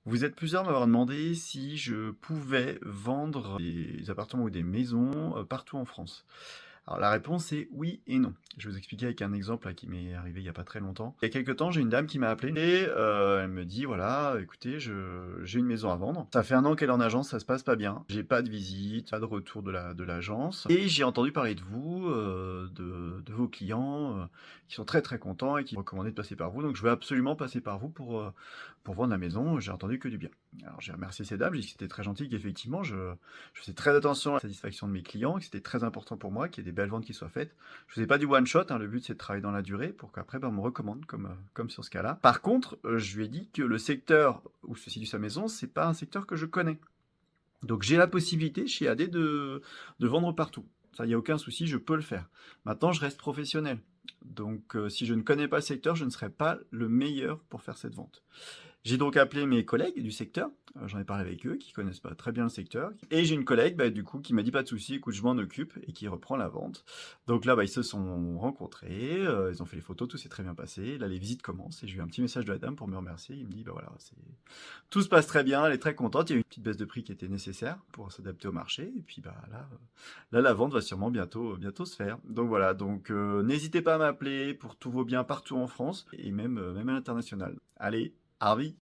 Vous êtes plusieurs à m'avoir demandé si je pouvais vendre des appartements ou des maisons, partout en France. Alors la réponse est oui et non. Je vais vous expliquer avec un exemple là qui m'est arrivé il y a pas très longtemps. Il y a quelque temps, j'ai une dame qui m'a appelé et elle me dit: «Voilà, écoutez, je j'ai une maison à vendre. Ça fait 1 an qu'elle est en agence, ça se passe pas bien. J'ai pas de visite, pas de retour de l'agence et j'ai entendu parler de vous, de vos clients, qui sont très, très contents et qui m'ont recommandé de passer par vous. Donc je veux absolument passer par vous pour vendre la maison. J'ai entendu que du bien». Alors j'ai remercié ces dames, j'ai dit que c'était très gentil, qu'effectivement je faisais très attention à la satisfaction de mes clients, que c'était très important pour moi, qu'il y ait des belles ventes qui soient faites. Je faisais pas du one shot, hein, le but c'est de travailler dans la durée pour qu'après on me recommande comme sur ce cas-là. Par contre, je lui ai dit que le secteur où se situe sa maison, c'est pas un secteur que je connais. Donc j'ai la possibilité chez AD de vendre partout. Ça, il n'y a aucun souci, je peux le faire. Maintenant, je reste professionnel. Donc si je ne connais pas le secteur, je ne serai pas le meilleur pour faire cette vente. J'ai donc appelé mes collègues du secteur, j'en ai parlé avec eux, qui connaissent pas très bien le secteur. Et j'ai une collègue, bah, du coup, qui m'a dit pas de souci, écoute, je m'en occupe, et qui reprend la vente. Donc là, bah, ils se sont rencontrés, ils ont fait les photos, tout s'est très bien passé. Là, les visites commencent, et j'ai eu un petit message de la dame pour me remercier. Il me dit, bah voilà, tout se passe très bien, elle est très contente. Il y a eu une petite baisse de prix qui était nécessaire pour s'adapter au marché. Et puis bah là, la vente va sûrement bientôt se faire. Donc voilà, donc n'hésitez pas à m'appeler pour tous vos biens partout en France, et même à l'international. Allez, Harvey.